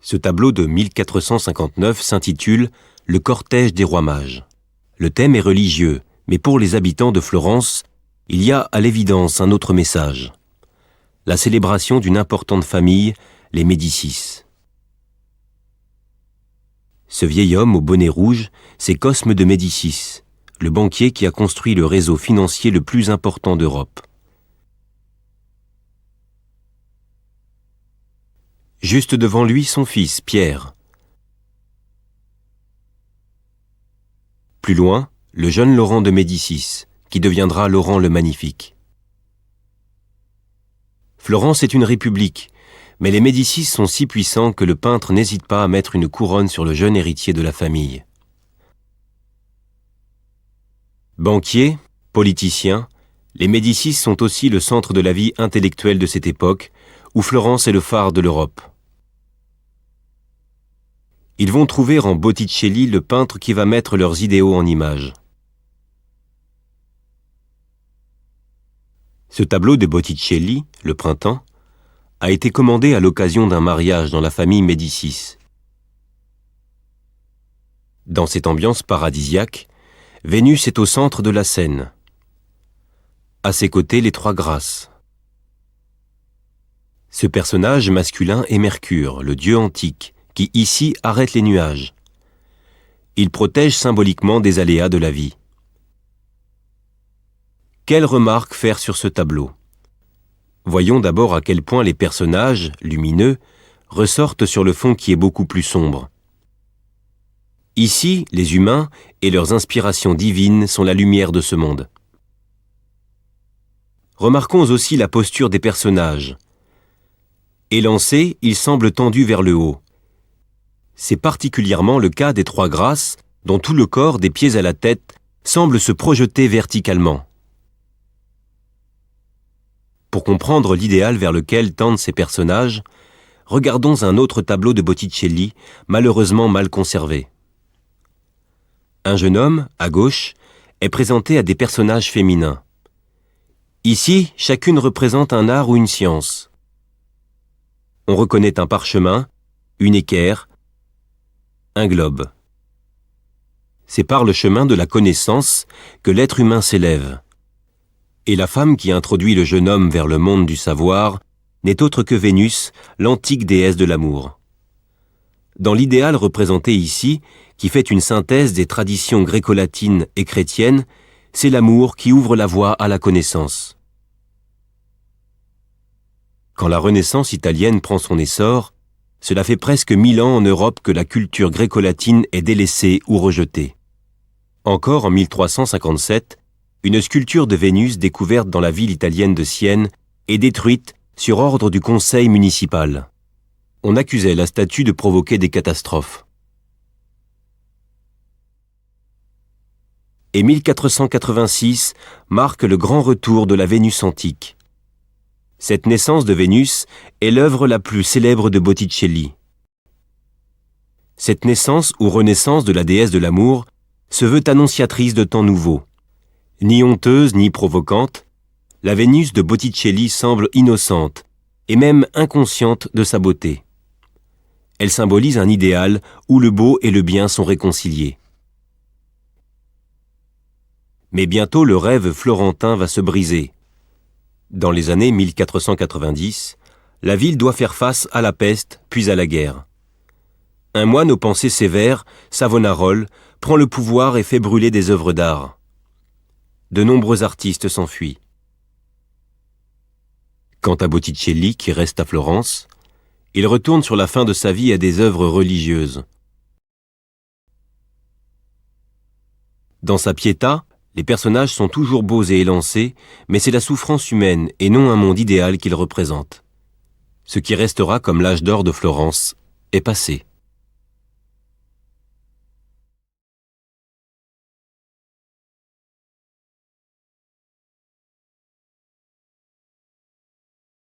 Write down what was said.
Ce tableau de 1459 s'intitule « Le cortège des rois mages ». Le thème est religieux, mais pour les habitants de Florence, il y a à l'évidence un autre message. La célébration d'une importante famille, les Médicis. Ce vieil homme au bonnet rouge, c'est Cosme de Médicis, le banquier qui a construit le réseau financier le plus important d'Europe. Juste devant lui, son fils, Pierre. Plus loin, le jeune Laurent de Médicis, qui deviendra Laurent le Magnifique. Florence est une république, mais les Médicis sont si puissants que le peintre n'hésite pas à mettre une couronne sur le jeune héritier de la famille. Banquiers, politiciens, les Médicis sont aussi le centre de la vie intellectuelle de cette époque, où Florence est le phare de l'Europe. Ils vont trouver en Botticelli le peintre qui va mettre leurs idéaux en images. Ce tableau de Botticelli, Le Printemps, a été commandé à l'occasion d'un mariage dans la famille Médicis. Dans cette ambiance paradisiaque, Vénus est au centre de la scène. À ses côtés, les trois grâces. Ce personnage masculin est Mercure, le dieu antique, qui ici arrête les nuages. Il protège symboliquement des aléas de la vie. Quelle remarque faire sur ce tableau? Voyons d'abord à quel point les personnages, lumineux, ressortent sur le fond qui est beaucoup plus sombre. Ici, les humains et leurs inspirations divines sont la lumière de ce monde. Remarquons aussi la posture des personnages. Élancés, ils semblent tendus vers le haut. C'est particulièrement le cas des trois grâces, dont tout le corps, des pieds à la tête, semble se projeter verticalement. Pour comprendre l'idéal vers lequel tendent ces personnages, regardons un autre tableau de Botticelli, malheureusement mal conservé. Un jeune homme, à gauche, est présenté à des personnages féminins. Ici, chacune représente un art ou une science. On reconnaît un parchemin, une équerre, un globe. C'est par le chemin de la connaissance que l'être humain s'élève. Et la femme qui introduit le jeune homme vers le monde du savoir n'est autre que Vénus, l'antique déesse de l'amour. Dans l'idéal représenté ici, qui fait une synthèse des traditions gréco-latines et chrétiennes, c'est l'amour qui ouvre la voie à la connaissance. Quand la Renaissance italienne prend son essor, cela fait presque 1000 ans en Europe que la culture gréco-latine est délaissée ou rejetée. Encore en 1357, une sculpture de Vénus découverte dans la ville italienne de Sienne est détruite sur ordre du conseil municipal. On accusait la statue de provoquer des catastrophes. Et 1486 marque le grand retour de la Vénus antique. Cette naissance de Vénus est l'œuvre la plus célèbre de Botticelli. Cette naissance ou renaissance de la déesse de l'amour se veut annonciatrice de temps nouveaux. Ni honteuse ni provocante, la Vénus de Botticelli semble innocente et même inconsciente de sa beauté. Elle symbolise un idéal où le beau et le bien sont réconciliés. Mais bientôt le rêve florentin va se briser. Dans les années 1490, la ville doit faire face à la peste puis à la guerre. Un moine aux pensées sévères, Savonarole, prend le pouvoir et fait brûler des œuvres d'art. De nombreux artistes s'enfuient. Quant à Botticelli, qui reste à Florence, il retourne sur la fin de sa vie à des œuvres religieuses. Dans sa Pietà, les personnages sont toujours beaux et élancés, mais c'est la souffrance humaine et non un monde idéal qu'ils représentent. Ce qui restera comme l'âge d'or de Florence est passé.